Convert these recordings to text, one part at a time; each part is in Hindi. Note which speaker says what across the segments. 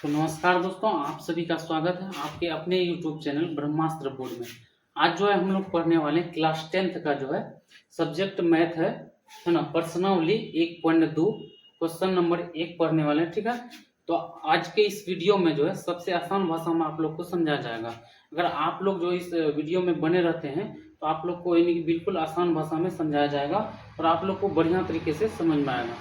Speaker 1: तो नमस्कार दोस्तों, आप सभी का स्वागत है आपके अपने YouTube चैनल ब्रह्मास्त्र बोर्ड में। आज जो है हम लोग पढ़ने वाले हैं क्लास 10th का जो है सब्जेक्ट मैथ है ना। प्रश्नावली 1.2 क्वेश्चन नंबर 1 पढ़ने वाले हैं, ठीक है। तो आज के इस वीडियो में जो है सबसे आसान भाषा में आप लोग को समझा जाएगा। अगर आप लोग जो इस वीडियो में बने रहते हैं तो आप लोग को यानी कि बिल्कुल आसान भाषा में समझाया जाएगा और आप लोग को बढ़िया तरीके से समझ में आएगा।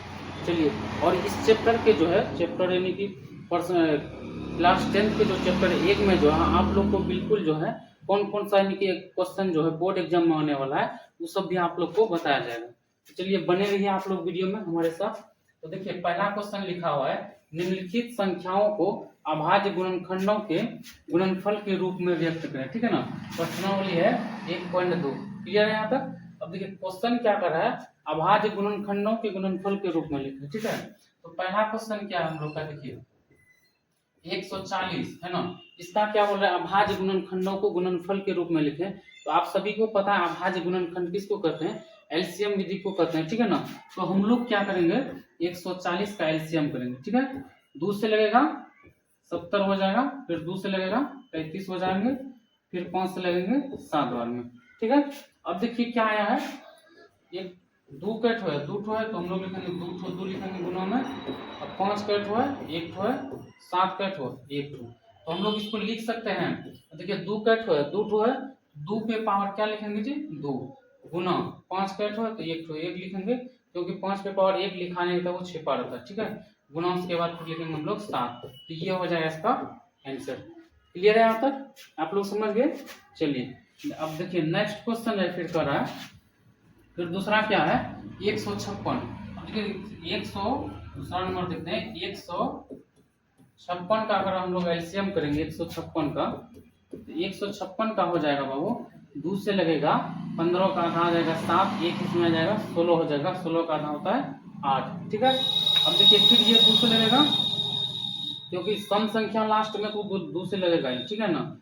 Speaker 1: चलिए, और इस चैप्टर के जो है चैप्टर यानी कि क्लास 10th के जो चैप्टर 1 में जो है आप लोग को बिल्कुल जो है कौन कौन सा यानी कि क्वेश्चन जो है बोर्ड एग्जाम में आने वाला है वो सब भी आप लोग को बताया जाएगा। तो चलिए बने रहिए आप लोग वीडियो में हमारे साथ। तो देखिए, पहला क्वेश्चन लिखा हुआ है, निम्नलिखित संख्याओं को अभाज्य गुणनखंडों के गुणनफल के रूप में व्यक्त करें, ठीक है ना। प्रश्नावली है 1.2, क्लियर है यहाँ तक। अब देखिए क्वेश्चन क्या कर रहा है, अभाज्य गुणनखंडों के गुणनफल के रूप में लिखे, ठीक है। तो पहला क्वेश्चन क्या है हम लोग का, देखिए 140 है ना। इसका क्या बोल रहा है, अभाज्य गुणनखंडों को गुणनफल के रूप में लिखें। तो आप सभी को पता है अभाज्य गुणनखंड किसको कहते हैं, एलसीएम विधि को कहते हैं, ठीक है ना। तो हम लोग क्या करेंगे, 140 का एलसीएम करेंगे, ठीक है। 2 से लगेगा 70 हो जाएगा, फिर 2 से लगेगा 35 हो जाएंगे, फिर 5 से लगेंगे 7 बार में, ठीक है। अब देखिए क्या आया है, एक 2 कट है, 2 ठो है तो हम लोग लिखेंगे 2 ठो, 2 लिखेंगे गुना में। अब 5 कट है, 1 ठो है, 7 कट हो 1 ठो, तो हम लोग इसको लिख सकते हैं। देखिए 2 कट है, 2 ठो है, 2 पे पावर क्या लिखेंगे जी 2 गुना 5 कट है तो 1 ठो 1 लिखेंगे, क्योंकि 5 पे पावर 1 लिखा नहीं था वो छिपा रहता है, ठीक है। गुना उसके बाद फिर लिखेंगे हम लोग 7, तो ये हो जाएगा इसका आंसर। क्लियर है यहाँ तक, आप लोग समझ गए। चलिए अब देखिए नेक्स्ट क्वेश्चन है, फिर कर रहा है, फिर दूसरा क्या है 156। देखिए 100, दूसरा नंबर देखते हैं 156 का अगर हम लोग एलसीएम करेंगे 156 का, तो 156 का हो जाएगा बाबू, 2 से लगेगा 15 का आधा आ जाएगा 7, 1 इसमें आ जाएगा 16 हो जाएगा, 16 का आधा होता है 8, ठीक है। अब देखिए फिर ये 2 से लगेगा, क्योंकि सम संख्या लास्ट में तो 2 से लगेगा ही, ठीक है ना।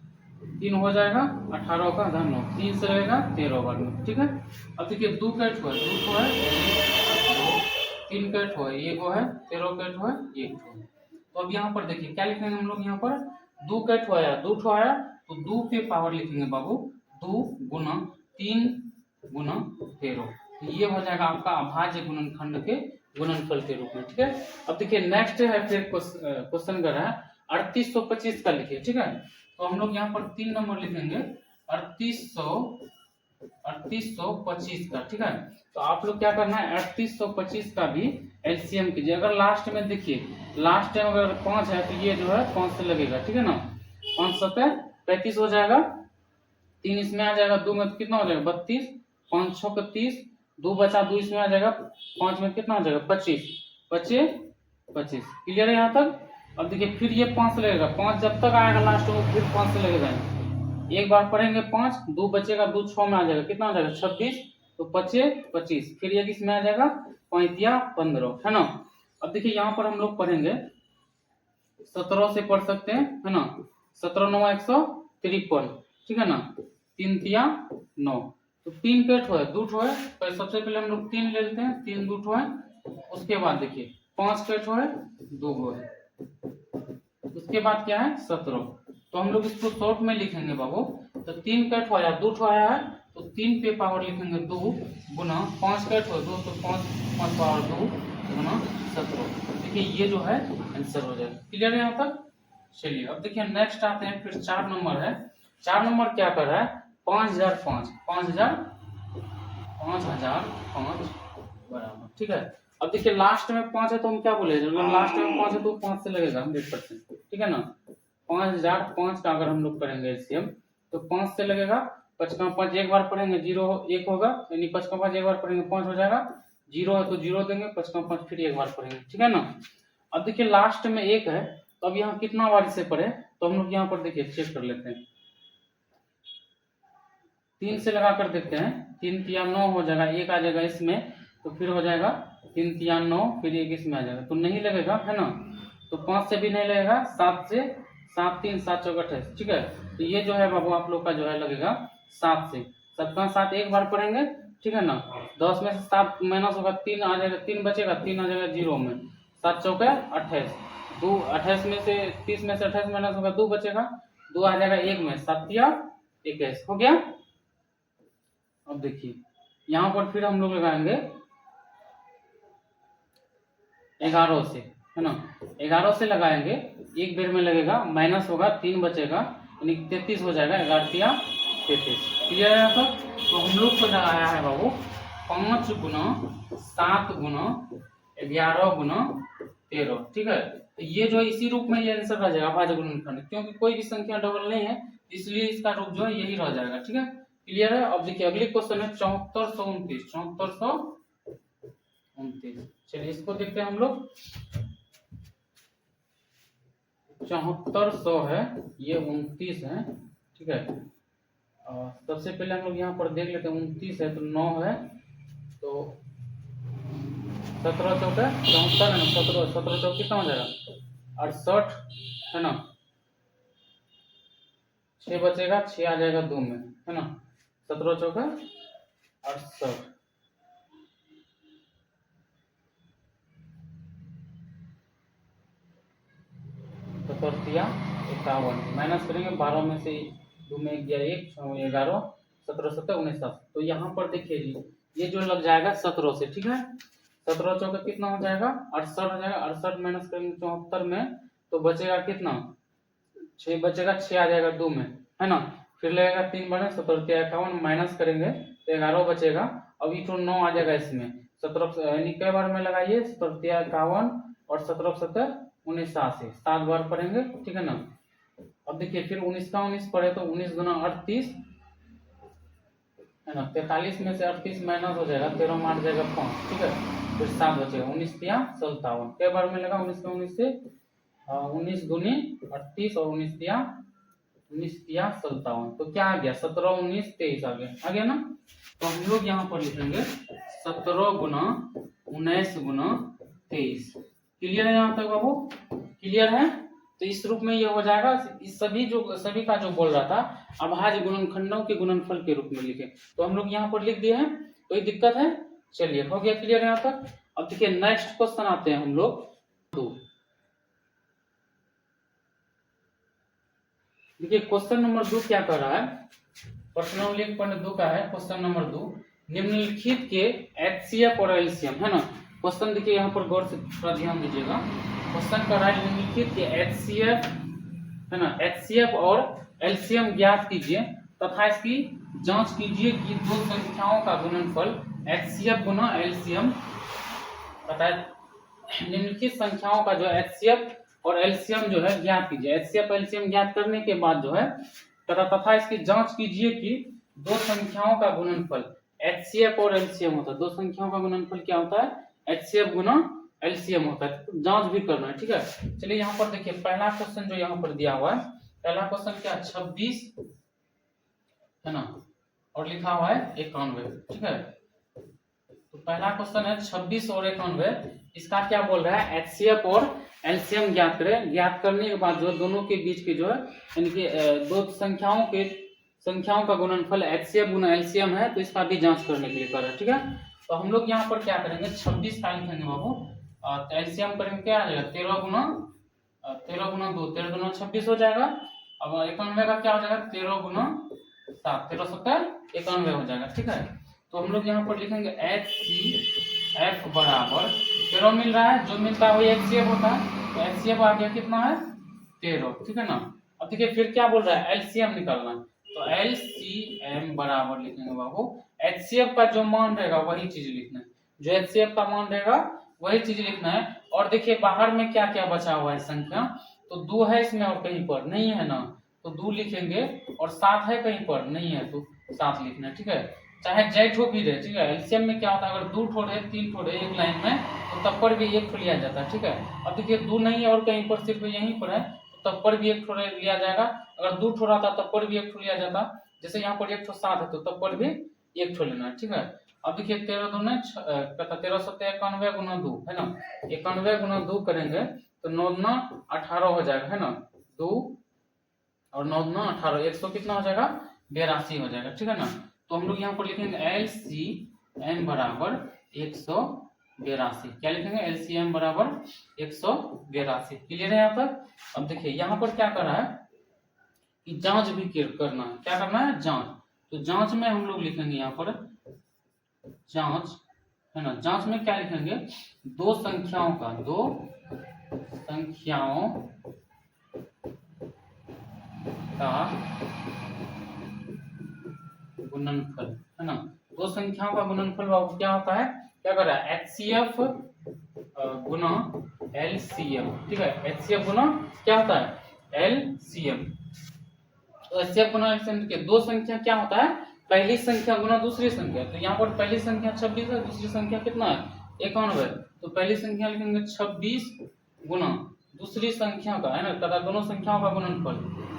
Speaker 1: 3 हो जाएगा 18 का आधा 9, 3 से लगेगा 13 बार में, ठीक है। अब देखिए 2 कट हुआ, 2 ठो है, 3 कट हुआ, 1 है, 13 कट हुआ 1 ठो। तो अब यहाँ पर देखिए क्या लिखेंगे हम लोग, यहाँ पर 2 कट हुआ है, 2 ठो आया तो 2 पे पावर लिखेंगे बाबू 2 गुना 3 गुना 13, तो ये हो जाएगा आपका अभाज्य गुणनखंड के गुणनफल के रूप में, ठीक है। अब देखिए नेक्स्ट है, फिर क्वेश्चन कर रहा है 3825 का लिखिए, ठीक है। तो हम लोग यहाँ पर 3 नंबर लिखेंगे 3825 का, ठीक है। तो आप लोग क्या करना है 3825 का भी एलसीएम कीजिए। अगर लास्ट में देखिए, लास्ट टाइम अगर 5 है तो ये जो है 5 से लगेगा, ठीक है ना। 5 7 35 हो जाएगा, 3 इसमें आ जाएगा, 2 में तो कितना हो जाएगा 32, 5 6 का 30, 2 बचा 2 इसमें आ जाएगा, 5 में कितना हो जाएगा 25, 25 25। क्लियर है यहाँ तक। अब देखिए फिर ये 5 से लगेगा, 5 जब तक आएगा लास्ट में फिर 5 से लगेगा, एक बार पढ़ेंगे 5, 2 बचेगा, 2 6 में आ जाएगा, कितना हो जाएगा 26, तो 25 25, फिर ये किसमें आ जाएगा 5 15, है ना। अब देखिए यहाँ पर हम लोग पढ़ेंगे 17 से पढ़ सकते हैं, है ना। 17 9 153, ठीक है ना। 3 तिया 9, तो 3 कट हो है, 2 ठो है, तो सबसे पहले हम लोग 3 ले लेते हैं, 3 2 ठो है। उसके बाद देखिए 5 कट हो है, 2 गो है, उसके बाद क्या है 17, तो हम लोग इसको शॉर्ट में लिखेंगे बाबू। तो 3 कट हो या 2 ठो आया है तो 3 पे पावर लिखेंगे 2 गुना 5 कट हो 2 तो 5 5 पावर 2 गुना 17, देखिए ये जो है आंसर हो जाएगा। क्लियर है यहाँ तक। चलिए अब देखिए नेक्स्ट आते हैं, फिर 4 नंबर है। 4 नंबर क्या कर रहा है 5005 बराबर, ठीक है। अब देखिए लास्ट में 5 है तो हम क्या बोले, लास्ट में 5 है तो 5 से लगेगा 100%, ठीक है ना। 5005 का अगर हम लोग करेंगे एलसीएम तो 5 से लगेगा, 5 का 5 एक बार पढ़ेंगे 0 1 होगा, यानी 5 का 5 एक बार पढ़ेंगे 5 हो जाएगा, 0 है तो 0 देंगे, 5 का 5 फिर एक बार पढ़ेंगे, ठीक है ना। अब देखिए लास्ट में 1 है तो अब यहाँ कितना बार से पढ़े, तो हम लोग यहाँ पर देखिए चेक कर लेते हैं, 3 से लगा कर देखते हैं, 3 तिया 9 हो जाएगा, 1 आ जाएगा इसमें, तो फिर हो जाएगा 3 तिया 9, फिर 1 इसमें आ जाएगा, तो नहीं लगेगा, है ना। तो 5 से भी नहीं लगेगा, 7 से 7 3 7 चौक 28, ठीक है। तो ये जो है बाबू आप लोग का जो है लगेगा 7 से, 7 का 7 एक बार पढ़ेंगे, ठीक है ना। 10 में से 7 माइनस होगा, 3 आ जाएगा, 3 बचेगा, 3 आ जाएगा 0 में, 7 चौके 28, दो 28 में से 30 में से 28 माइनस होगा 2 बचेगा, 2 आ जाएगा 1 में, 7 या 21 हो गया। अब देखिए यहाँ पर फिर हम लोग लगाएंगे 11 से, है ना, 11 से लगाएंगे, एक बेर में लगेगा, माइनस होगा, 3 बचेगा, यानी 33 हो जाएगा, 11 या 33। क्लियर है? तो हम लोग को लगाया है बाबू 5 गुना 7 गुना 11 गुना 13, ठीक है। तो ये जो इसी रूप में ये आंसर रह जाएगा भाज्य गुणनखंड, क्योंकि कोई भी संख्या डबल नहीं है, इसलिए इसका रूप जो है यही रह जाएगा, ठीक है। क्लियर है? अब देखिए अगले क्वेश्चन है 7429, 7429। चलिए इसको देखते हैं हम लोग। 7400 है, ये 29 है, ठीक है। सबसे पहले हम लोग यहाँ पर देख लेते हैं, 29 है तो 9 है, तो 17 चौका 74 है ना, 17 चौक कितना हो जाएगा 68, है ना, 6 बचेगा, 6 आ जाएगा 2 में, है ना, 17 चौका 68, 51 माइनस करेंगे, 12 में से 2 में गया 1, 6 में 11, 17 17 19। तो यहाँ पर देखिए जी ये जो लग जाएगा 17 से, ठीक है, 17 चौका कितना हो जाएगा 68 हो जाएगा, 68 माइनस करेंगे 74 में, तो बचेगा कितना 6 बचेगा, 6 आ जाएगा 2 में, है ना, फिर लगेगा 3 बने 17 51 माइनस करेंगे तो 11 बचेगा। अब ये तो 9 आ जाएगा इसमें, 17 यानी कई बार में लगाइए, 17 51 और 17 17 19 7 बार पढ़ेंगे, ठीक है ना। अब देखिए फिर 19 का 19 पढ़े तो 19 गुना 38, है ना, 43 में से 38 माइनस हो जाएगा, 13 में 8 जाएगा 5, ठीक है, फिर 7 बचेगा, 19 तिया 57, कई बार में लगा 19 का 19 से 19 दूनी 38 और 19 तिया 57, तो क्या आ गया 17 19 23 आ गया ना। तो हम लोग यहाँ पर लिखेंगे 17 गुना 19 गुना 23। क्लियर है यहाँ तक बाबू? क्लियर है? तो इस रूप में ये हो जाएगा। इस सभी का जो बोल रहा था अभाज्य गुणनखंडों के गुणनफल के रूप में लिखे, तो हम लोग यहाँ पर लिख दिए हैं, कोई दिक्कत है? चलिए हो गया क्लियर यहाँ तक। अब देखिए नेक्स्ट क्वेश्चन आते हैं हम लोग 2। देखिए क्वेश्चन नंबर 2 क्या कर रहा है, प्रश्न 1.2 का है क्वेश्चन नंबर 2। निम्नलिखित के एचसीएफ और एलसीएम, है ना, क्वेश्चन देखिए यहाँ पर गौर से थोड़ा ध्यान दीजिएगा। क्वेश्चन कर रहा है निम्नलिखित के एचसीएफ, है ना, एचसीएफ और एलसीएम ज्ञात कीजिए तथा इसकी जांच कीजिए कि दो संख्याओं का गुणनफल एचसीएफ गुना एलसीएम बताए। निम्नलिखित संख्याओं का जो एचसीएफ और एलसीएम जो है ज्ञात कीजिए। एचसीएफ एलसीएम ज्ञात करने के बाद जो है तथा इसकी जांच कीजिए कि दो संख्याओं का गुणनफल एचसीएफ और एलसीएम होता है। दो संख्याओं का गुणनफल क्या होता है? एचसीएफ गुना एलसीएम होता है। तो जांच भी करना है, ठीक है। चलिए यहाँ पर देखिए पहला क्वेश्चन जो यहाँ पर दिया हुआ है, पहला क्वेश्चन क्या 26, है ना, और लिखा हुआ है 91, ठीक है। तो पहला क्वेश्चन है 26 और 91, इसका क्या बोल रहा है एचसीएफ और एलसीएम ज्ञात करें। ज्ञात करने के बाद जो दोनों के बीच की जो है यानी कि दो संख्याओं का गुणनफल एचसीएफ गुना एलसीएम है, तो इसका भी जांच करने के लिए कर रहा है, ठीक है। तो हम लोग यहाँ पर क्या करेंगे 26 का लिखेंगे बाबू, तो एलसीएम करेंगे क्या आ जाएगा 13 गुना 2, 13 गुना 26 हो जाएगा। अब 91 का क्या हो जाएगा 13 गुना 7, 13 7 91 हो जाएगा, ठीक है। तो हम लोग यहाँ पर लिखेंगे एचसीएफ बराबर 13 मिल रहा है, जो मिलता है वही एचसीएफ होता है, तो एचसीएफ आ गया कितना है 13, ठीक है ना। अब देखिए फिर क्या बोल रहा है एलसीएम निकालना है, तो एलसीएम बराबर लिखेंगे बाबू, एचसीएफ का जो मान रहेगा वही चीज लिखना है, जो एचसीएफ का मान रहेगा वही चीज लिखना है। और देखिए बाहर में क्या क्या बचा हुआ है संख्या, तो 2 है इसमें और कहीं पर नहीं है ना, तो 2 लिखेंगे, और 7 है कहीं पर नहीं है तो 7 लिखना है, ठीक है। चाहे जय ठो भी रहे, ठीक है। एलसीएम में क्या होता है अगर 2 ठो रहे 3 ठो रहे एक लाइन में, तो तब पर भी एक ठो लिया जाता है, ठीक है। अब देखिए 2 नहीं है और कहीं पर सिर्फ यहीं पर है, तो तब पर भी एक ठो लिया जाएगा। अगर 2 ठो रहता तब पर भी एक ठो लिया जाता, जैसे यहाँ पर 1 ठो 7 है तो तब पर भी एक ठो लेना है, ठीक है। अब देखिए 13 दूने 13 7 91 गुना 2, है ना, 91 गुना 2 करेंगे तो 9 दूना 18 हो जाएगा, है ना, 2 और 9 दूना 18, 100 कितना हो जाएगा 82 हो जाएगा, ठीक है ना। तो हम लोग यहाँ पर लिखेंगे एलसीएम बराबर 182, 182। क्या लिखेंगे, एलसीएम बराबर 182। क्लियर है यहाँ तक। अब देखिए यहाँ पर क्या कर रहा है कि जांच भी करना है। क्या करना है, जांच। तो जांच में हम लोग लिखेंगे यहाँ पर जांच, है ना। जांच में क्या लिखेंगे, दो संख्याओं का गुणनफल, है ना। दो संख्याओं का गुणनफल बाबू क्या होता है, क्या कर रहा है, एचसीएफ गुना एलसीएम। ठीक है, एचसीएफ गुना क्या होता है, एलसीएम। तो एचसीएफ गुना एलसीएम के दो संख्या क्या होता है, पहली संख्या गुना दूसरी संख्या। तो यहाँ पर पहली संख्या 26 है, दूसरी संख्या कितना है, 91। तो पहली संख्या लिखेंगे 26 गुना दूसरी संख्या का, है ना, तथा दोनों संख्याओं का गुणनफल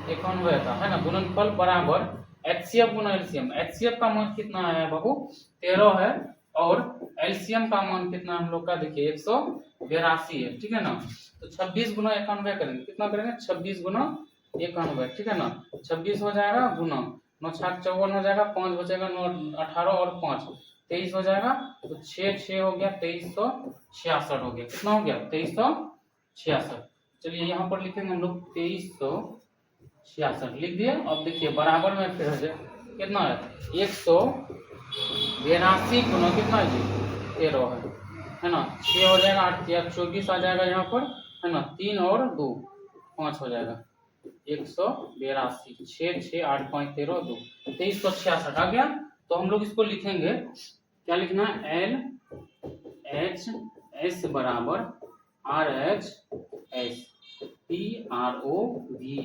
Speaker 1: 91 का, है ना, गुणनफल बराबर एचसीएफ गुना एलसीएम। एचसीएफ का मान कितना है बाबू, 13 है, और एलसीएम का मान कितना हम लोग का देखिए 182 है। ठीक है ना। तो 26 गुना 91 करेंगे, कितना करेंगे, 26 गुना 91। ठीक है ना, 26 हो जाएगा गुना 9 छाक 54 हो जाएगा, 5 बचेगा 9 18 और 5 23 हो जाएगा। तो 6 हो गया, 2366 हो गया। कितना हो गया, 2366। चलिए यहाँ पर लिखेंगे हम लोग 2366 लिख दिए। अब देखिए बराबर में फिर कितना है, 182 गुना कितना है जी, 13 है ना। 6 हो जाएगा, 8 24 आ जाएगा यहाँ पर, है ना। 3 और 2 5 हो जाएगा, 182 6 6 8 5 13 2 2366 आ गया। तो हम लोग इसको लिखेंगे, क्या लिखना है, एल एच एस बराबर R H S P R O V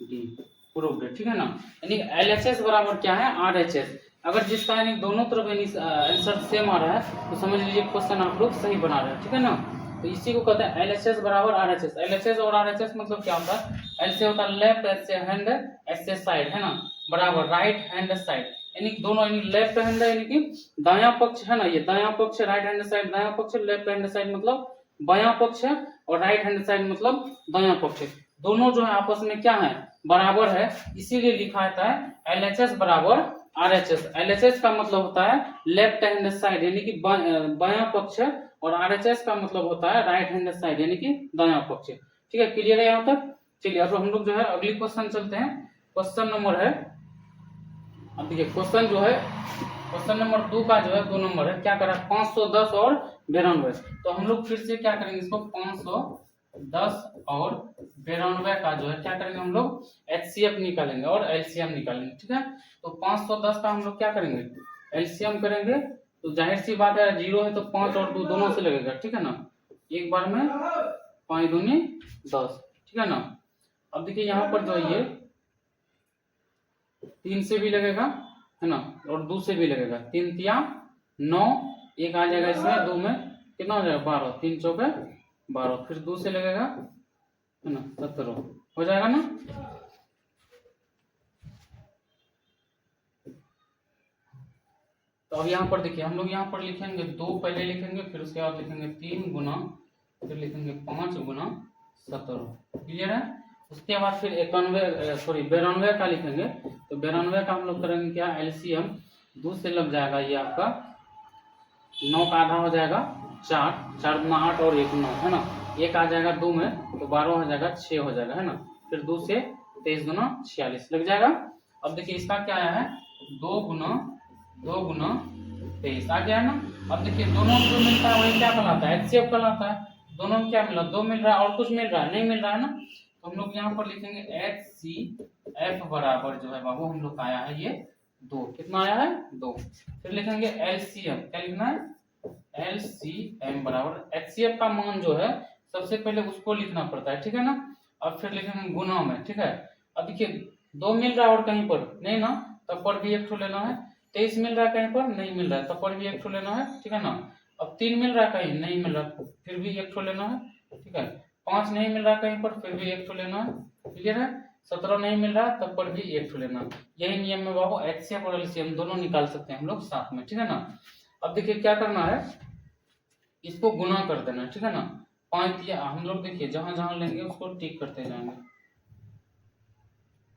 Speaker 1: D proved. ठीक है ना। यानी एल एच एस बराबर क्या है, आर एच एस। अगर जिसका यानी दोनों तरफ आंसर सेम आ रहा है तो समझ लीजिए क्वेश्चन आप लोग सही बना रहे हैं। ठीक है ना। तो इसी को कहते हैं एल एच एस बराबर R H S. L H S और आर एच एस मतलब क्या होता है, एल से होता है लेफ्ट, एच से हैंड, एस से साइड, है ना, बराबर राइट हैंड साइड। यानी दोनों, यानी लेफ्ट हैंड यानी कि दायां पक्ष, है ना, ये दायां पक्ष राइट हैंड साइड दायां पक्ष, लेफ्ट हैंड साइड मतलब बायां पक्ष है, और राइट हैंड साइड मतलब दायां पक्ष। दोनों जो है आपस में क्या है, बराबर है, इसीलिए लिखा जाता है एल एच एस बराबर R H S. L H S का मतलब होता है लेफ्ट हैंड साइड यानी कि बायां पक्ष, और आर एच एस का मतलब होता है राइट हैंड साइड यानी कि दायां पक्ष। ठीक है, क्लियर है यहाँ तक। चलिए अब हम लोग जो है अगली क्वेश्चन चलते हैं। क्वेश्चन नंबर है, अब देखिए क्वेश्चन जो है, क्वेश्चन नंबर 2 का जो है 2 नंबर है, क्या करा 510 और 92। तो हम लोग फिर से क्या करेंगे, इसको 510 और 92 का जो है क्या करेंगे, हम लोग एचसीएफ निकालेंगे और एलसीएम निकालेंगे। ठीक है, तो 510 का हम लोग क्या करेंगे, एलसीएम करेंगे। तो जाहिर सी बात है, 0 है तो 5 और 2 दोनों से लगेगा। ठीक है ना, एक बार में 5 दूनी 10। ठीक है ना। अब देखिए यहाँ पर जो ये 3 से भी लगेगा, है ना, और 2 से भी लगेगा। 3 तिया 9, एक आ जाएगा इसमें, 2 में कितना हो जाएगा 12, 3 चौके 12, फिर 2 से लगेगा, है ना, 17 हो जाएगा ना। तो अब यहाँ पर देखिए हम लोग यहाँ पर लिखेंगे 2 पहले लिखेंगे, फिर उसके बाद लिखेंगे 3 गुना, फिर लिखेंगे 5 गुना 17। क्लियर है। उसके बाद फिर 92 का लिखेंगे। तो 92 का हम लोग करेंगे क्या, एलसीएम। 2 से लग जाएगा ये आपका 9 का आधा हो जाएगा 4, 4 गुना 8 और 1 9, है ना, 1 आ जाएगा 2 में तो 12 हो जाएगा, 6 हो जाएगा, है ना। फिर 2 से 23 गुना 46 लग जाएगा। अब देखिए इसका क्या आया है, 2 गुना 23 आ गया है ना। अब देखिए दोनों जो मिलता है वही क्या कहलाता है, एचसीएफ कहलाता है। दोनों में क्या मिला, 2 मिल रहा है और कुछ मिल रहा है, नहीं मिल रहा है ना। तो हम लोग यहाँ पर लिखेंगे एचसीएफ बराबर जो है बाबू हम लोग का आया है ये 2। कितना आया है, 2। फिर लिखेंगे एलसीएम, क्या लिखना है, एलसीएम बराबर एचसीएफ का मान जो है सबसे पहले उसको लिखना पड़ता है। ठीक है ना। अब फिर लिखेंगे गुना में। ठीक है। अब देखिए 2 मिल रहा है और कहीं पर नहीं ना, तब पर भी एक ठो लेना है। 23 मिल रहा है कहीं पर नहीं मिल रहा है, तब पर भी एक ठो लेना है। ठीक है ना। अब 3 मिल रहा है कहीं नहीं मिल रहा, फिर भी एक ठो लेना है। ठीक है। 5 नहीं मिल रहा कहीं पर, फिर भी एक ठो लेना है। क्लियर है। 17 नहीं मिल रहा तब पर भी एक ठो लेना है। यही नियम में बाबू एचसीएफ और एलसीएम दोनों निकाल सकते हैं हम लोग साथ में। ठीक है ना। अब देखिए क्या करना है, इसको गुना कर देना है। ठीक है ना। 5 या हम लोग देखिए जहां जहां लेंगे उसको टिक करते जाएंगे।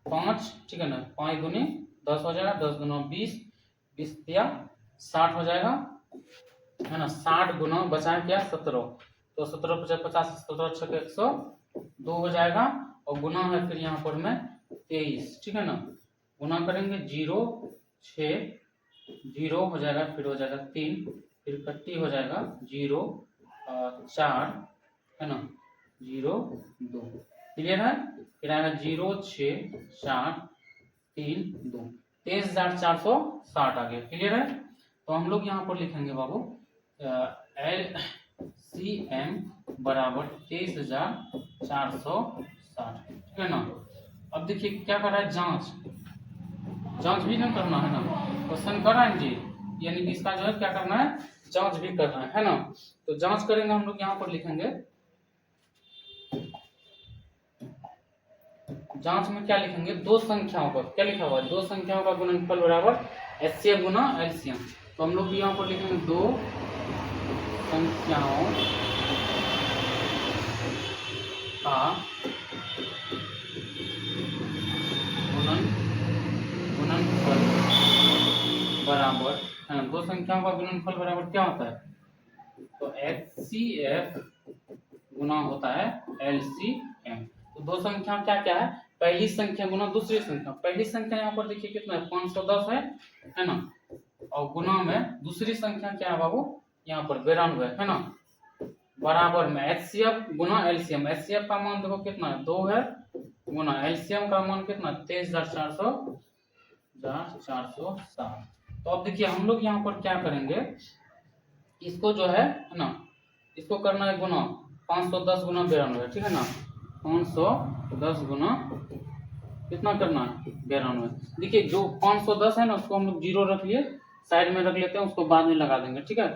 Speaker 1: 5, ठीक है ना, 5 दूनी 10 हो जाएगा, 10 दूना 20, 20 या 60 हो जाएगा, है ना, 60 गुना बचा क्या 17, तो 17 50 50 17 6 102 हो जाएगा, और गुना है फिर यहाँ पर में 23, ठीक है ना, गुना करेंगे 0 6 0 हो जाएगा, फिर हो जाएगा 3, फिर कट्टी हो जाएगा 0 4, है ना 0 2, क्लियर है, फिर आएगा 0 6 4 3 2, 23,460 आ गया, क्लियर है। तो हम लोग यहाँ पर लिखेंगे बाबू LCM बराबर 23,460, ठीक है ना। अब देखिए क्या कर रहा है, जांच भी ना करना है ना, क्वेश्चन कर रहा है जी, यानी कि इसका जो है क्या करना है, जांच भी करना है ना। तो जांच करेंगे हम लोग, यहाँ पर लिखेंगे जांच में क्या लिखेंगे, दो संख्याओं का क्या लिखा हुआ है, दो संख्याओं का गुणनफल बराबर HCF गुना LCM। तो हम लोग यहाँ पर लिखेंगे दो संख्याओं का गुणनफल बराबर, है ना, दो संख्याओं का गुणनफल बराबर क्या होता है, तो HCF गुना होता है LCM। तो दो संख्या क्या क्या है, पहली संख्या गुना दूसरी संख्या, पहली संख्या यहाँ पर देखिए कितना है 510 है ना, और गुना में दूसरी संख्या क्या है बाबू, यहाँ पर 92 है ना, बराबर में HCF गुना LCM, HCF का मान देखो कितना है 2 है, गुना LCM का मान कितना 23,460। तो अब देखिए हम लोग यहाँ पर क्या करेंगे, इसको जो है ना, इसको करना है गुना 510 गुना 92, ठीक है ना, 510 गुना कितना करना है 92। देखिए जो 510 है ना, उसको हम लोग 0 रख लिए, साइड में रख लेते हैं, उसको बाद में लगा देंगे, ठीक है।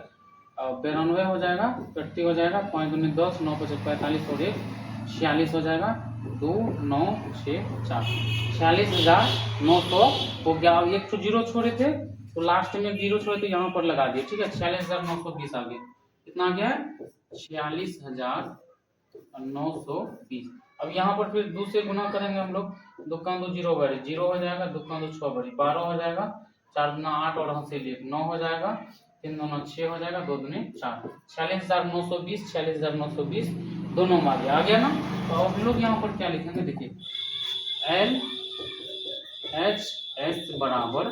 Speaker 1: अब 92 हो जाएगा, 30 हो जाएगा, 5 दूनी 10, 9 5 45 और 1 46 हो जाएगा, 2 9 6 4 46,900 हो गया। अब एक तो 0 छोड़े थे, तो लास्ट में 0 छोड़े थे, यहाँ पर लगा दिए, ठीक है, 46,920 आ गया, कितना आ गया 46,920। अब यहाँ पर फिर दूसरे गुना करेंगे हम लोग, दुकान 2 0 बड़ी 0 हो जाएगा, दुकान 2 6 बड़ी 12 हो जाएगा, 4 दूना 8 और हंसे 9 हो जाएगा, 3 दूना 6 हो जाएगा, 2 दूनी 4, 46,920 46,920 दोनों में आ गया ना। तो अब हम लोग यहाँ पर क्या लिखेंगे, देखिए LHS बराबर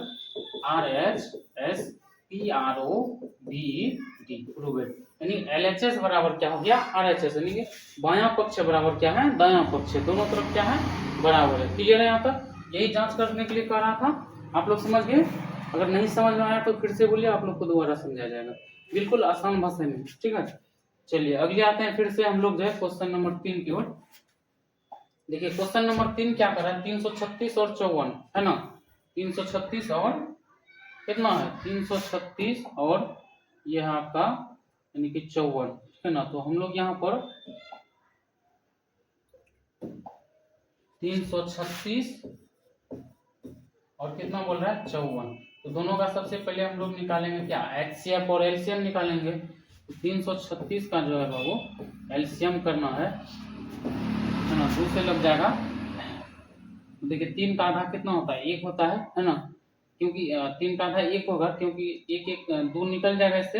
Speaker 1: RHS PROVD प्रूवेड, यानी LHS बराबर क्या हो गया RHS, यानी कि बायां पक्ष बराबर क्या है दायां पक्ष, दोनों तरफ क्या है बराबर है, क्लियर है। यहाँ तक यही जांच करने के लिए कह रहा था, आप लोग समझ गए, अगर नहीं समझ में आया तो फिर से बोलिए, आप लोग को दोबारा समझाया जाएगा, बिल्कुल आसान भाषा में, ठीक है। चलिए अगले आते हैं, फिर से हम लोग जो है क्वेश्चन नंबर 3 की ओर। देखिए क्वेश्चन नंबर 3 क्या कर रहा है, 336 और 54 है ना, 336 और कितना है 336 और ये है आपका यानी कि 54, ठीक है ना। तो हम लोग यहाँ पर 336 और कितना बोल रहा है 54, तो दोनों का सबसे पहले हम लोग निकालेंगे क्या HCF और LCM निकालेंगे। 336 का जो है वो LCM करना है ना, 2 से लग जाएगा। देखिए 3 का आधा कितना होता है 1 होता है ना, क्योंकि 3 का आधा 1 होगा, क्योंकि 2 निकल जाएगा इससे,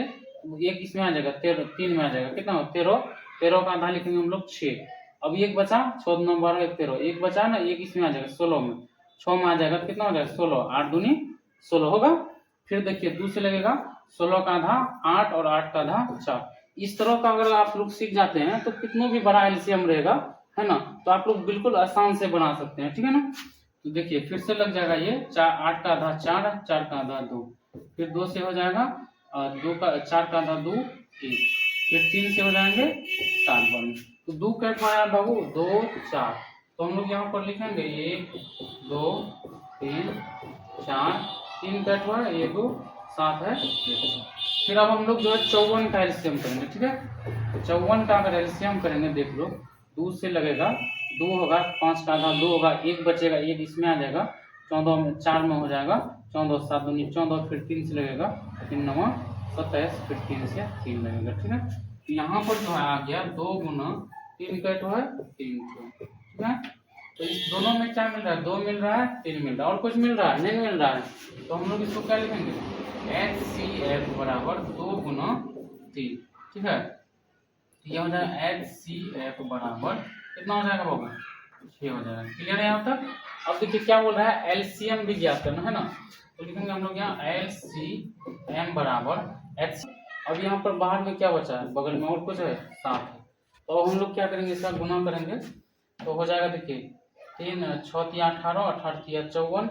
Speaker 1: 1 इसमें आ जाएगा 13, 3 में आ जाएगा, कितना 13, 13 का आधा लिखेंगे हम लोग 6। अब 1 बचा, 6 9 12 1 13, 1 बचा ना, 1 इसमें आ जाएगा 16 में, 6 में आ जाएगा, कितना हो जाएगा 16, 8 दूनी 16 होगा। फिर देखिए 2 से लगेगा, 16 का आधा 8 और 8 का आधा 4। इस तरह का अगर आप लोग सीख जाते हैं तो कितना भी बड़ा LCM रहेगा, है ना, तो आप लोग बिल्कुल आसान से बना सकते हैं, ठीक है ना। तो देखिए फिर से लग जाएगा ये 8 का आधा 4, 4 का आधा 2, फिर 2 से हो जाएगा 4 का आधा 2 1, फिर 3 से हो जाएंगे 7 बन, तो 2 कैट आया बाबू 2 4, तो हम लोग यहाँ पर लिखेंगे 1 2 3 4, 3 कैट हुआ 1 2 7 है 1। फिर अब हम लोग जो है 54 का एलसीएम करेंगे, ठीक है। 54 का अगर एलसीएम करेंगे देख लो, 2 से लगेगा, 2 होगा, 5 का आधा 2 होगा, 1 बचेगा, 1 इसमें आ जाएगा, 14 में 4 में हो जाएगा 14, 7 दूनी 14, फिर 3 से लगेगा 3 9 27, फिर 3 से 3 लगेगा, ठीक है। तो यहाँ पर जो है आ गया 2 गुना 3 कैट है 3, ठीक है। तो इस दोनों में क्या मिल रहा है 2 मिल रहा है 3 मिल रहा है, और कुछ मिल रहा है नहीं मिल रहा है, तो हम लोग इसको क्या लिखेंगे HCF बराबर 2 गुना 3, ठीक है। ये हो जाएगा HCF बराबर कितना हो जाएगा बाबू, 6 हो जाएगा। क्लियर है यहाँ तक। अब देखिए क्या बोल रहा है, एलसीएम भी ज्ञात करना है ना, तो लिखेंगे हम लोग यहाँ LCM बराबर H। अब यहाँ पर बाहर में क्या बचा है, बगल में और कुछ है, 7 है, तो हम लोग क्या करेंगे, इसका गुना करेंगे तो हो जाएगा। देखिए 3 6 3 18 18 3 54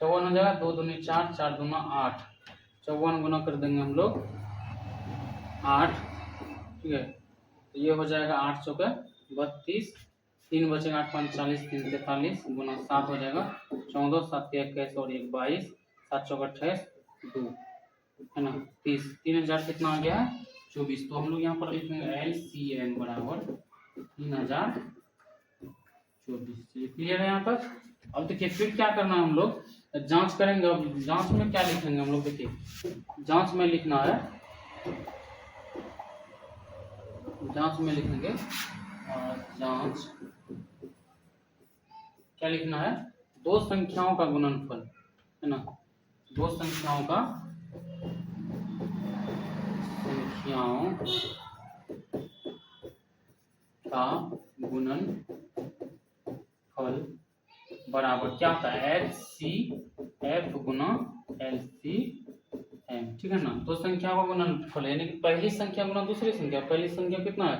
Speaker 1: 54 हो जाएगा, 2 दूनी 4 4 दूना 8, 54 गुना कर देंगे हम लोग 8, ठीक है। तो ये हो जाएगा 8 चौके 32, 3 बचेगा 8 5 40 3 43 गुना 7 हो जाएगा 14 7 के 21 और 1 22 7 चौके 28 2 है ना 30, 3000 कितना आ गया है 24। तो हम लोग यहाँ पर लिखेंगे LCM बराबर 3024। क्लियर है यहाँ तक। अब देखिए फिर क्या करना है, हम लोग जांच करेंगे। अब जांच में क्या लिखेंगे हम लोग, देखिए जांच में लिखना है, जांच में लिखेंगे जांच क्या लिखना है, दो संख्याओं का गुणनफल है ना, दो संख्याओं का गुणनफल बराबर क्या होता है, HCF गुना LCM, ठीक है ना। दो संख्या का गुणनफल यानी कि पहली संख्या गुना दूसरी संख्या, पहली संख्या कितना है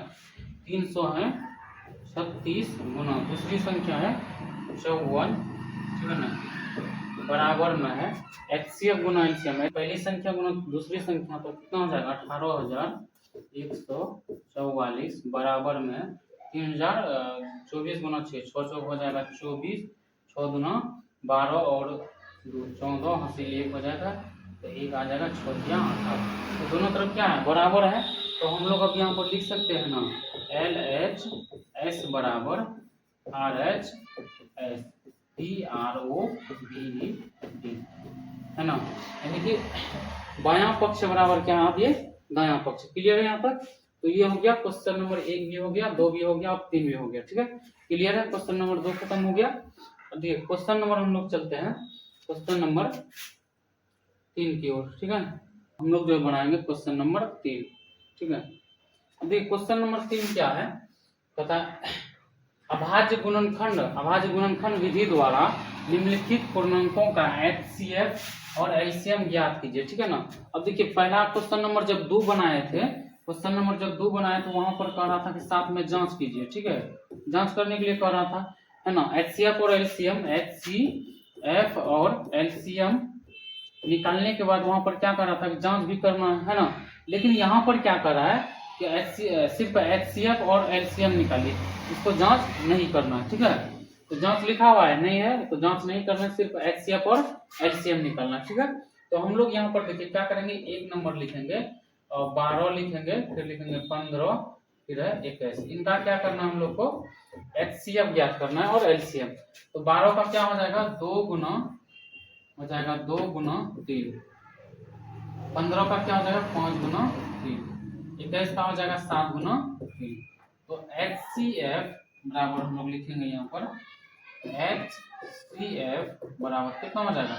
Speaker 1: 300 है 36 गुना दूसरी संख्या है 54, ठीक है ना, बराबर में है HCF गुना LCM है, पहली संख्या गुना दूसरी संख्या तो कितना हो जाएगा 18144 बराबर में 3024 गुना 6 6 चौक हो जाएगा 24, 6 गुना 12 और 2 14 हासिल 1 हो जाएगा, तो 1 आ जाएगा 6 या 18। तो दोनों तरफ क्या है बराबर है, तो हम लोग अब यहाँ पर लिख सकते हैं ना LHS बराबर RH S PROVD है ना, यानी कि बायां पक्ष बराबर क्या है, अब ये दायां पक्ष। क्लियर है यहाँ तक। तो ये हो गया क्वेश्चन नंबर 1 भी हो गया, 2 भी हो गया और 3 भी हो गया, ठीक है। क्लियर है, क्वेश्चन नंबर 2 खत्म हो गया। अब देखिए क्वेश्चन नंबर हम लोग चलते हैं क्वेश्चन नंबर 3 की ओर, ठीक है। हम लोग जो बनाएंगे क्वेश्चन नंबर 3, ठीक है। अब देखिए क्वेश्चन नंबर 3 क्या है, पता है, अभाज्य गुणनखंड विधि द्वारा निम्नलिखित पूर्णांकों का HCF और LCM ज्ञात कीजिए, ठीक है ना। अब देखिए पहला क्वेश्चन नंबर जब 2 बनाए थे, क्वेश्चन नंबर जब 2 बनाए तो वहां पर कह रहा था कि साथ में जांच कीजिए, ठीक है, जांच करने के लिए कह रहा था, है ना। HCF और LCM निकालने के बाद वहां पर क्या कर रहा था कि जांच भी करना है ना, लेकिन यहाँ पर क्या कर रहा है कि सिर्फ HCF और LCM निकालिए, इसको जांच नहीं करना है, ठीक है। तो जांच लिखा हुआ है नहीं है, तो जांच नहीं करना है, सिर्फ HCF और LCM निकालना है, ठीक है। तो हम लोग यहाँ पर देखिए क्या करेंगे, 1 नंबर लिखेंगे और 12 लिखेंगे, फिर लिखेंगे 15, फिर है 21। इनका क्या करना है हम लोग को, HCF ज्ञात करना है और LCM। तो 12 का क्या हो जाएगा 2 गुना हो जाएगा 2 गुना 3, 15 का क्या हो जाएगा 5 गुना 3, 21 का हो जाएगा 7 गुना 3। तो HCF बराबर हम लोग लिखेंगे यहाँ पर HCF बराबर कितना हो जाएगा,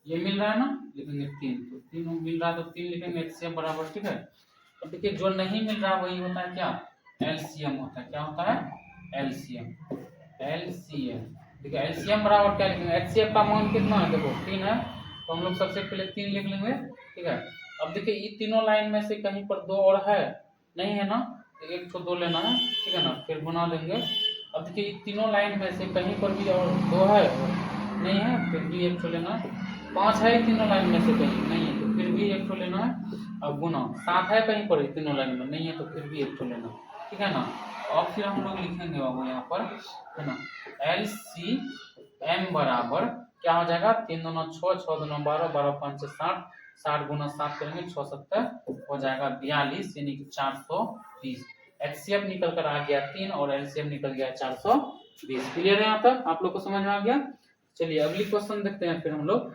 Speaker 1: ये मिल रहा है ना, लिखेंगे 3, तो 3 मिल रहा है तो 3 लिखेंगे HCF बराबर, ठीक है। अब देखिए जो नहीं मिल रहा वही होता है क्या, LCM होता है, क्या होता है LCM। देखिए LCM बराबर क्या लिखेंगे, HCF का मान कितना है, देखो 3 है, तो हम लोग सबसे पहले 3 लिख लेंगे, ठीक है। अब देखिए ये तीनों लाइन में से कहीं पर 2 और है नहीं है ना, तो 1 तो 2 लेना है, ठीक है ना, फिर गुना लेंगे। अब देखिए ये तीनों लाइन में से कहीं पर भी और 2 है नहीं है, फिर भी 1 तो लेना है। 5 है तीनों लाइन में से कहीं नहीं है, तो फिर भी 1 तो लेना है। अब गुना 7 है कहीं पर तीनों लाइन में नहीं है, तो फिर भी 1 तो लेना, ठीक है ना। और फिर हम लोग लिखेंगे बाबू यहाँ पर, है ना, LCM बराबर क्या हो जाएगा, 3 दूना 6, 6 दूना 12, 12 5 60, 60 गुना 7 करेंगे 6 7 हो जाएगा 42, यानी कि 420। HCF निकल कर आ गया 3 और LCM निकल गया 420। क्लियर है यहाँ तक, आप लोग को समझ में आ गया। चलिए अगली क्वेश्चन देखते हैं फिर हम लोग।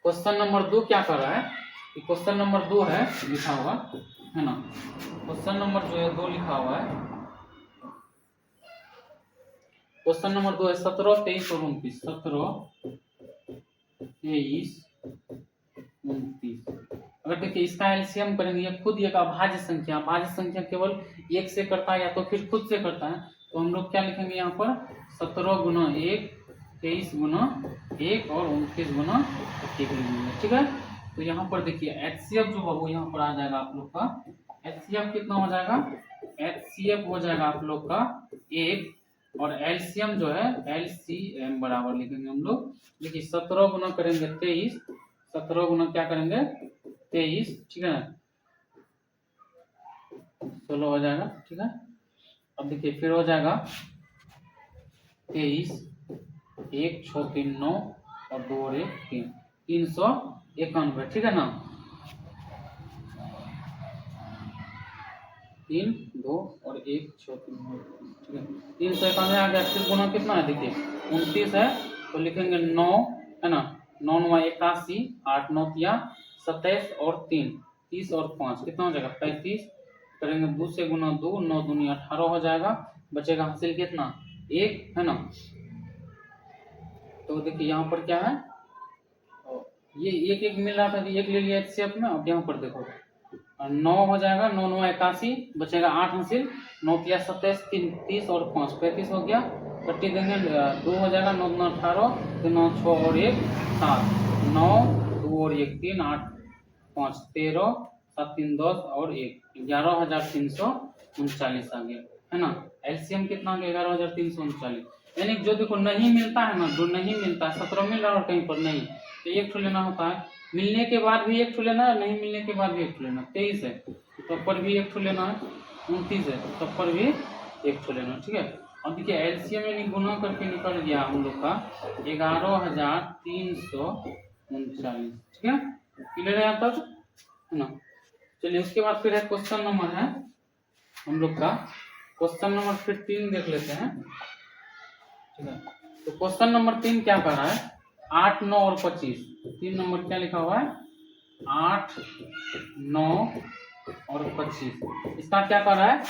Speaker 1: क्वेश्चन नंबर 2 क्या कर रहा है, क्वेश्चन नंबर 2 है लिखा हुआ, है ना, क्वेश्चन नंबर जो है 2 लिखा हुआ है, क्वेश्चन नंबर 2 है 17 23 और 29, 17 23 29। अगर देखिए इसका एलसीएम करेंगे, ये खुद एक अभाज्य संख्या केवल एक से करता है या तो फिर खुद से करता है, तो हम लोग क्या लिखेंगे यहाँ पर 17 गुना 1, 23 गुना 1 और 29 गुना 1 लिखेंगे। ठीक है, तो यहाँ पर देखिए एचसीएफ जो है वो यहाँ पर आ जाएगा आप लोग का, एचसीएफ कितना हो जाएगा, एचसीएफ हो जाएगा आप लोग का 1, और एलसीएम जो है एलसीएम बराबर लिखेंगे हम लोग। देखिए 17 गुना करेंगे 23, 17 गुना क्या करेंगे 23, ठीक है, 16 हो जाएगा। ठीक है, अब देखिए फिर हो जाएगा 23, 1 6 3 9 और 2 और 1 3, 391। ठीक है ना, 3 2 और 1 6 3 9, ठीक है, 391 आ गया। फिर गुना कितना है देखिए 29 है, तो लिखेंगे 9, है ना, 9 9 81, 8 9 27 और 3 30 और 5 कितना हो जाएगा 35, करेंगे 2 से गुना 2, 9 दूनी 18 हो जाएगा, बचेगा हासिल कितना 1, है ना। तो देखिए यहाँ पर क्या है, ये एक एक मिल रहा था, एक ले लिया एचसीएफ में। अब यहाँ पर देखो 9 हो जाएगा, 9 9 81, बचेगा 8 हासिल, 9 3 27, 3 30 और 5 35 हो गया, कट्टी देंगे 2 हो जाएगा, 9 9 18, 9 6 और 1 7, 9 2 और 1 3 8 5 13, 7 3 10 और 1 11,339 आ गया, है ना। एलसीएम कितना आ गया 11,339, यानी जो देखो नहीं मिलता है ना, जो नहीं मिलता है 17 मिल रहा है और कहीं पर नहीं, तो एक ठो लेना होता है, मिलने के बाद भी एक ठो लेना है, नहीं मिलने के बाद भी एक ठो लेना। 23 है तब पर भी एक ठो लेना है, 29 है तब पर भी एक ठो लेना। ठीक है, अब देखिए एलसीएम में गुना करके निकल गया हम लोग का 11,339। ठीक है, क्लियर है यहाँ तक, है ना। चलिए उसके बाद फिर है क्वेश्चन नंबर है हम लोग का, क्वेश्चन नंबर फिर 3 देख लेते हैं। ठीक है, तो क्वेश्चन नंबर 3 क्या कर रहा है, 8 9 और 25, 3 नंबर क्या लिखा हुआ है 8 9 और 25, इसका क्या कर रहा है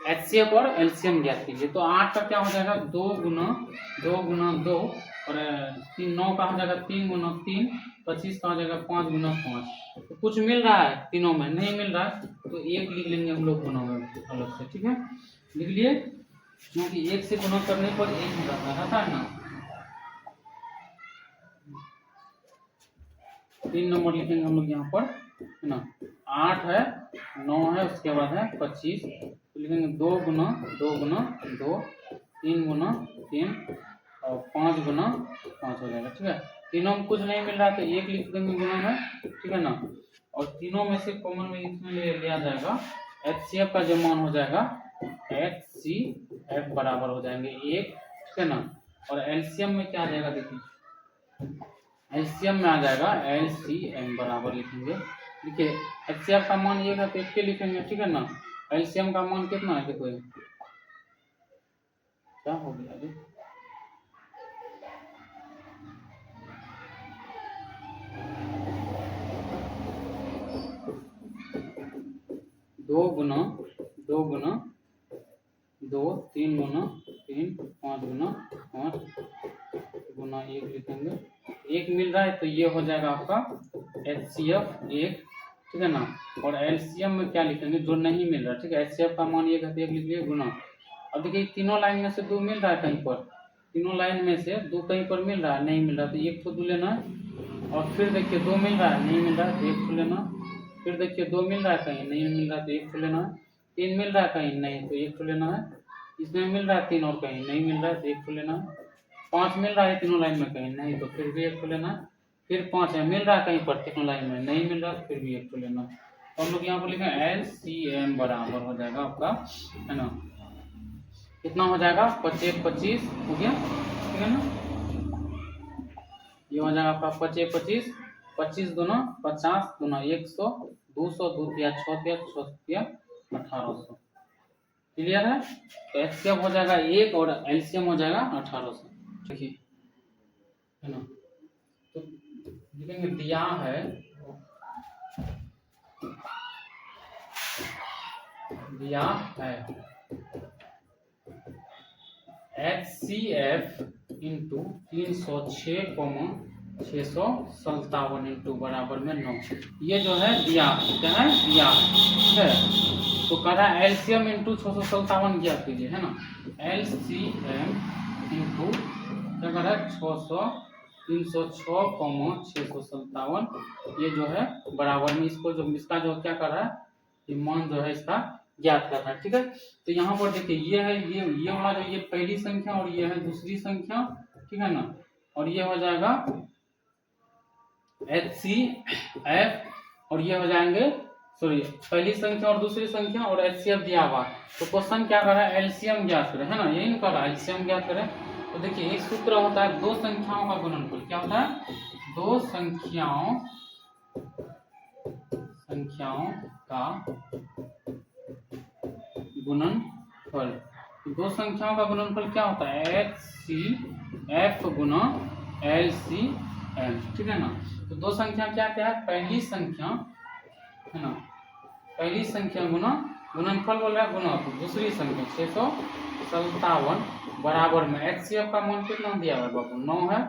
Speaker 1: एचसीएफ और एलसीएम ज्ञात कीजिए। तो 8 का क्या हो जाएगा 2 गुना 2 और 3 9 का हो जाएगा 3 गुना 3, 25 का हो जाएगा 5 गुना 5। तो कुछ मिल रहा है तीनों में, नहीं मिल रहा है तो एक लिख लेंगे हम लोग गुना अलग से। ठीक है, लिख लिए, क्योंकि एक से गुना करने पर एक ही रहता है ना। 3 नंबर लिखेंगे हम लोग यहाँ पर, है ना। 8 है, 9 है, उसके बाद है 25, तो लिखेंगे 2 गुना 2, 3 गुना 3 और 5 गुना 5 हो जाएगा। ठीक है, तीनों में कुछ नहीं मिल रहा तो एक लिख देंगे गुना में। ठीक है ना, और तीनों में से कॉमन में इसमें लिया जाएगा एचसीएफ का जो मान हो जाएगा एचसीएफ बराबर हो जाएंगे 1। ठीक है ना, और एलसीएम में क्या आ जाएगा देखिए, एलसीएम में आ जाएगा एलसीएम बराबर लिखेंगे। देखिए एचसीएफ का मान 1 है तो 1 के लिखेंगे। ठीक है ना, एलसीएम का मान कितना है देखो, क्या हो गया अभी 2 गुना 2 गुना 2, 3 गुना 3, 5 गुना 5 गुना 1 लिखेंगे। 1 मिल रहा है तो ये हो जाएगा आपका एचसीएफ 1। ठीक है ना, और एलसीएम में क्या लिखेंगे जो नहीं मिल रहा। ठीक है, एचसीएफ का मान 1 है तो 1 लिख लिए गुना। अब देखिए तीनों लाइन में से 2 मिल रहा है कहीं पर, तीनों लाइन में से 2 कहीं पर मिल रहा है, नहीं मिल रहा तो 1 तो 2 लेना है। और फिर देखिए 2 मिल रहा है, नहीं मिल रहा है तो 1 तो लेना। फिर देखिए 2 मिल रहा है कहीं, नहीं मिल रहा है तो 1 तो लेना है। 3 मिल रहा है कहीं, नहीं तो 1 तो लेना है। इसमें मिल रहा है 3 और कहीं नहीं मिल रहा है तो 1 तो लेना है। 5 मिल रहा है तीनों लाइन में कहीं, नहीं तो फिर भी 1 तो लेना है। फिर 5 है, मिल रहा है कहीं पर तीनों लाइन में, नहीं मिल रहा है फिर भी 1 तो लेना है। तो हम लोग यहाँ पर लिखें एलसीएम बराबर हो जाएगा आपका, है ना, कितना हो जाएगा 25 25 हो गया। ठीक है ना, ये हो जाएगा आपका 25 25, 25 दूना 50 दूना 100, 200 2 तिया 6 तिया 6 तिया 1800। क्लियर है, तो एचसीएम हो जाएगा 1 और एलसीएम हो जाएगा 1800। ठीक है ना, तो लिखेंगे दिया है एचसीएफ इंटू 306, 657 इंटू बराबर में 9। ये जो है दिया, क्या है दिया, ठीक है। तो कह रहा है एलसीएम इंटू 657 ज्ञात कीजिए, है ना। एलसीएम इंटू क्या कर रहा है 600 306,657, ये जो है बराबर में इसको जो इसका जो क्या कर रहा है, ये मान जो है इसका ज्ञात करना है, ठीक है। तो यहाँ पर देखिए ये है ये वाला जो ये पहली संख्या और ये है दूसरी संख्या, ठीक है ना। और ये हो जाएगा HCF और ये हो जाएंगे सॉरी पहली संख्या और दूसरी संख्या और HCF दिया हुआ। तो क्वेश्चन क्या कर रहा है एलसीएम ज्ञात करें, है ना, यही कर रहा है एलसीएम ज्ञात करें। तो देखिए एक सूत्र होता है दो संख्याओं का गुणनफल, क्या होता है दो संख्याओं का गुणनफल। दो संख्याओं का गुणनफल क्या होता है HCF गुना LCM, ठीक है ना। तो दो संख्या क्या क्या है, पहली संख्या है ना, पहली संख्या गुना गुणनफल बोल रहा है गुना, तो दूसरी संख्या 657 बराबर में HCF का मान कितना दिया हुआ है बाबू 9 है,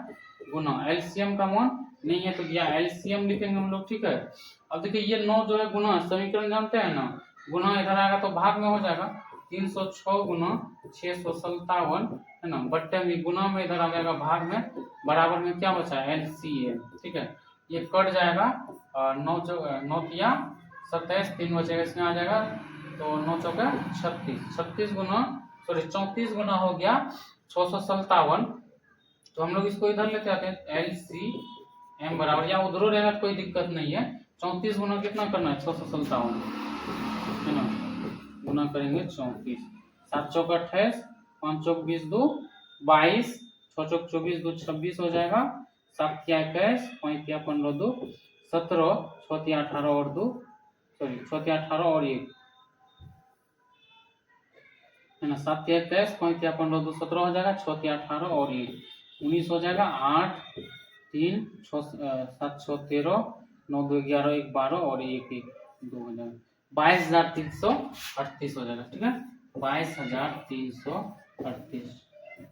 Speaker 1: गुना LCM का मान नहीं है तो दिया LCM लिखेंगे हम लोग, ठीक है। अब देखिए ये 9 जो है गुना समीकरण जानते हैं ना, गुना इधर आएगा तो भाग में हो जाएगा 306 गुना 657 है ना, बट्टे में गुना में इधर आ जाएगा भाग में, बराबर में क्या बचा है LCM, ठीक है। ये कट जाएगा 9 या 27 3 बचेगा, इसमें आ जाएगा तो 9 चौका 36 गुना सॉरी 34 गुना हो गया 657। तो हम लोग इसको इधर लेते आते हैं LCM बराबर, या उधर रहेगा कोई दिक्कत नहीं है। 34 गुना कितना करना है 657 है ना, गुना करेंगे 34, 7 चौक 28, 5 चौक 20 2 22, 6 चौक 24 2 26 हो जाएगा, 7 या 21, 5 या 15 2 17, 6 या 18 और 2 सॉरी 6 या 18 और 1 है ना, 7 या 21, 5 या 15 2 17 हो जाएगा, 6 या 18 और 1 19 हो जाएगा, 8 3 6 7 6 13 9 2 11 1 12 और 1 1 2 हो जाएगा 22,338 हो जाएगा, ठीक है 22,338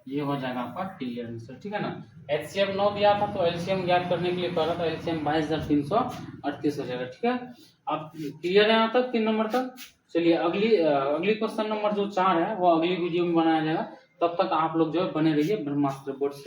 Speaker 1: ये हो जाएगा आपका क्लियर आंसर, ठीक है ना। HCF 9 दिया था तो LCM ज्ञात करने के लिए कह रहा था, LCM 22,338 हो जाएगा, ठीक है। अब क्लियर है यहाँ तक 3 नंबर तक। चलिए अगली क्वेश्चन नंबर जो 4 है वो अगली वीडियो में बनाया जाएगा, तब तक आप लोग जो है बने रहिए ब्रह्मास्त्र बोर्ड से।